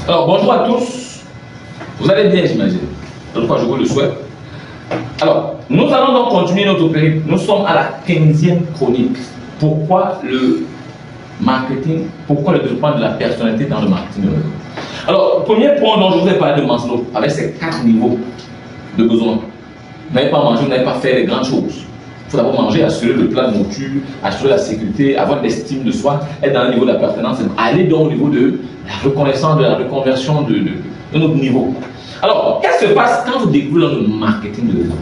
Alors, bonjour à tous. Vous allez bien, j'imagine. Je vous le souhaite. Alors, nous allons donc continuer notre périple. Nous sommes à la 15e chronique. Pourquoi le marketing, pourquoi le développement de la personnalité dans le marketing? Alors, premier point dont je vous ai parlé de Maslow, avec ses 4 niveaux de besoins. Vous n'avez pas mangé, vous n'avez pas fait les grandes choses. Il faut d'abord manger, assurer le plat de nourriture, assurer la sécurité, avoir de l'estime de soi, être dans le niveau de la pertinence, aller donc au niveau de la reconnaissance, de la reconversion de notre niveau. Alors, qu'est-ce qui se passe quand vous découvrez le marketing de réseau?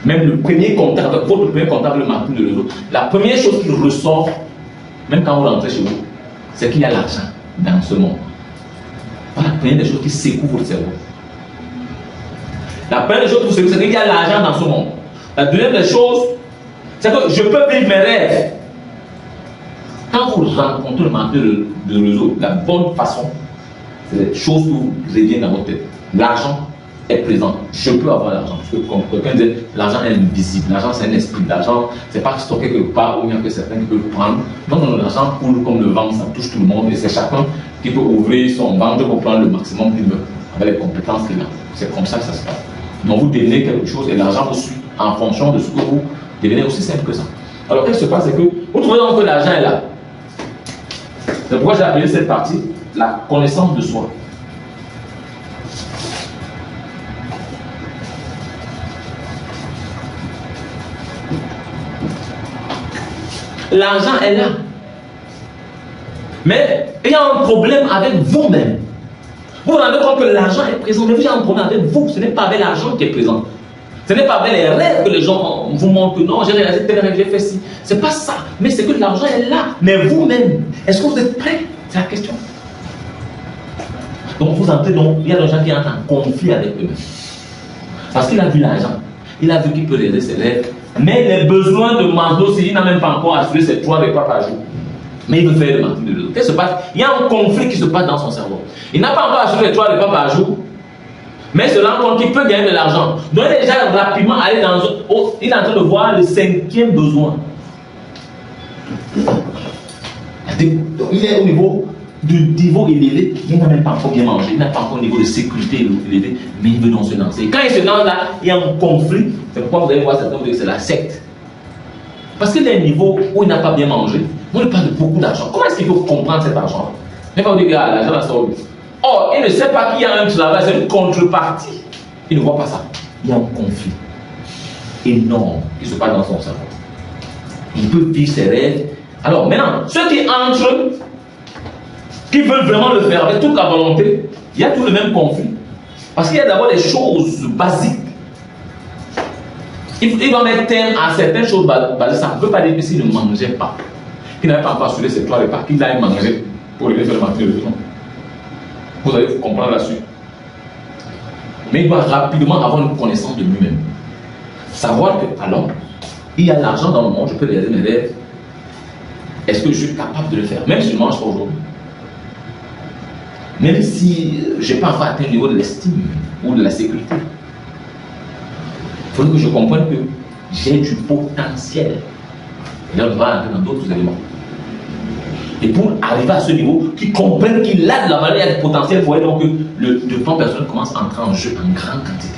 Même le premier comptable, votre premier comptable de marketing de réseau, la première chose qui ressort, même quand vous rentrez chez vous, c'est qu'il y a l'argent dans ce monde. Voilà la première des choses qui secouent votre cerveau. La première des choses qui secouent, c'est qu'il y a l'argent dans ce monde. La deuxième des choses, c'est que je peux vivre mes rêves. Quand vous rencontrez le marketing de réseau, la bonne façon, c'est des choses qui vous reviennent dans votre tête. L'argent est présent. Je peux avoir l'argent. Parce que comme quelqu'un disait, l'argent est invisible. L'argent, c'est un esprit. L'argent, c'est pas stocké quelque part où il y a que certains qui peuvent prendre. Non, l'argent coule comme le vent, ça touche tout le monde. Et c'est chacun qui peut ouvrir son ventre pour prendre le maximum qu'il veut, avec les compétences qu'il a. C'est comme ça que ça se passe. Donc vous devenez quelque chose et l'argent vous suit en fonction de ce que vous devenez, aussi simple que ça. Alors qu'est-ce qui se passe, c'est que vous trouvez donc que l'argent est là. C'est pourquoi j'ai appelé cette partie la connaissance de soi. L'argent est là. Mais il y a un problème avec vous-même. Vous vous rendez compte que l'argent est présent, mais il y a un problème avec vous. Ce n'est pas avec l'argent qui est présent. Ce n'est pas avec les rêves que les gens vous montrent que non, j'ai réalisé tel rêve, j'ai fait ci. Ce n'est pas ça. Mais c'est que l'argent est là. Mais vous-même, est-ce que vous êtes prêt? C'est la question. Donc vous entrez, donc il y a des gens qui entrent en conflit avec eux-mêmes. Parce qu'il a vu l'argent. Il a vu qu'il peut réaliser ses rêves. Mais les besoins de Maslow, il n'a même pas encore assuré ses 3 repas par jour. Mais il veut faire le marketing de réseau. Qu'est-ce qui se passe? Il y a un conflit qui se passe dans son cerveau. Il n'a pas encore assuré les 3 repas par jour. Mais il se rend compte qu'il peut gagner de l'argent. Donc il est déjà rapidement allé dans il est en train de voir le 5e besoin. Il est au niveau du niveau élevé, il n'a même pas encore bien mangé, il n'a pas encore un niveau de sécurité élevé, mais il veut donc se lancer. Quand il se lance là, il y a un conflit. C'est pourquoi vous allez voir certains vous dire que c'est la secte. Parce qu'il y a un niveau où il n'a pas bien mangé, on lui parle de beaucoup d'argent. Comment est-ce qu'il faut comprendre cet argent? Il va vous dire que l'argent là sort. Or, il ne sait pas qu'il y a un travail, c'est une contrepartie. Il ne voit pas ça. Il y a un conflit énorme qui se passe dans son cerveau. Il peut vivre ses rêves. Alors maintenant, ceux qui entrent, qui veulent vraiment le faire avec toute la volonté, il y a tout le même conflit. Parce qu'il y a d'abord des choses basiques. Il va mettre terme à certaines choses basiques. Ça ne veut pas dire que s'il ne mangeait pas, qu'il n'avait pas assuré ses 3 repas, qu'il allait manger pour aller faire le marketing de réseau. Vous allez comprendre la suite. Mais il doit rapidement avoir une connaissance de lui-même. Savoir que, alors, il y a l'argent dans le monde, je peux réaliser mes rêves. Est-ce que je suis capable de le faire? Même si je ne mange pas aujourd'hui. Même si je n'ai pas encore atteint le niveau de l'estime ou de la sécurité. Il faut que je comprenne que j'ai du potentiel. Et là, on va entrer dans d'autres éléments. Et pour arriver à ce niveau, qu'ils comprennent qu'il a de la valeur, il y a du potentiel, il faut donc que le développement personnel commence à entrer en jeu en grande quantité.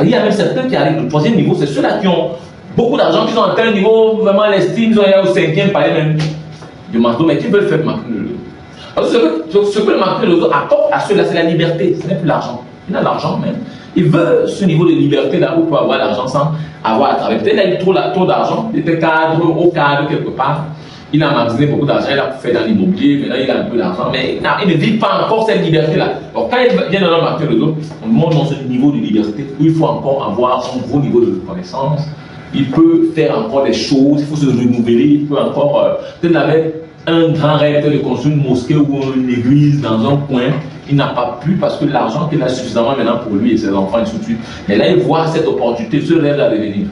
Il y a même certains qui arrivent au 3e niveau, c'est ceux-là qui ont beaucoup d'argent, qui ont atteint un niveau, vraiment l'estime, ils sont allés au 5e palier même du marteau, mais qui veulent faire le marketing de réseau. Alors ce que le marketing de réseau apporte à ceux-là, c'est la liberté, ce n'est plus l'argent. Il a l'argent même. Il veut ce niveau de liberté là où il peut avoir l'argent sans avoir à travailler. Peut-être qu'il a eu trop d'argent, il était au cadre quelque part. Il a magasiné beaucoup d'argent, il a fait dans l'immobilier, maintenant il a un peu d'argent, mais il ne vit pas encore cette liberté-là. Donc quand il vient dans le marché de l'autre, on monte dans ce niveau de liberté où il faut encore avoir un gros niveau de reconnaissance. Il peut faire encore des choses, il faut se renouveler, il peut encore, peut-être avec un grand rêve de construire une mosquée ou une église dans un coin, il n'a pas pu parce que l'argent qu'il a suffisamment maintenant pour lui et ses enfants et tout de suite. Mais là il voit cette opportunité, ce rêve à devenir.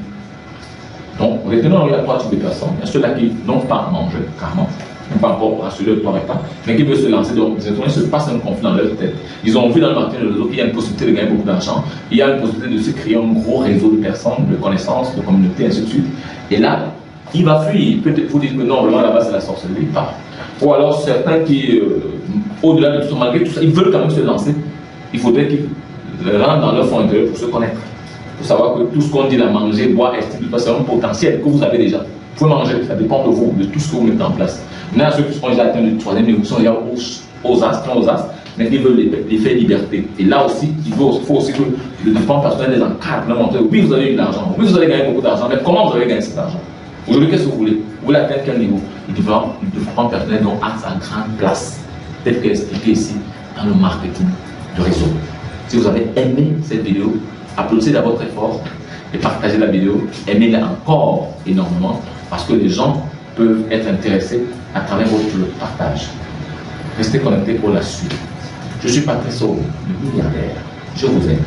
Donc, retenons, il y a 3 types de personnes. Il y a ceux-là qui n'ont pas mangé, carrément, n'ont pas encore assuré le 3 repas, mais qui veulent se lancer. Donc, il se passe un conflit dans leur tête. Ils ont vu dans le marketing de réseau qu'il y a une possibilité de gagner beaucoup d'argent, il y a une possibilité de se créer un gros réseau de personnes, de connaissances, de communautés, ainsi de suite. Et là, il va fuir. Peut-être vous dire que non, vraiment là-bas c'est la sorcellerie. Pas. Ou alors certains qui, au-delà de tout ça, malgré tout ça, ils veulent quand même se lancer. Il faudrait qu'ils rentrent dans leur fond intérieur pour se connaître. Pour savoir que tout ce qu'on dit là, manger, boire, c'est un potentiel que vous avez déjà. Vous pouvez manger, ça dépend de vous, de tout ce que vous mettez en place. Maintenant, ceux qui sont déjà atteints du troisième niveau, sont déjà aux as, mais ils veulent l'effet liberté. Et là aussi, il faut aussi que le développement personnel les encadre, leur montrer, oui, vous avez eu de l'argent, oui, vous allez gagner beaucoup d'argent, mais comment vous avez gagné cet argent? Aujourd'hui, qu'est-ce que vous voulez? Vous voulez atteindre quel niveau? Le développement personnel donc a sa grande place, tel qu'expliqué ici dans le marketing du réseau. Si vous avez aimé cette vidéo, applaudissez d'abord très fort et partagez la vidéo, aimez-la encore énormément parce que les gens peuvent être intéressés à travers votre partage. Restez connectés pour la suite. Je suis Patrice, le milliardaire. Je vous aime.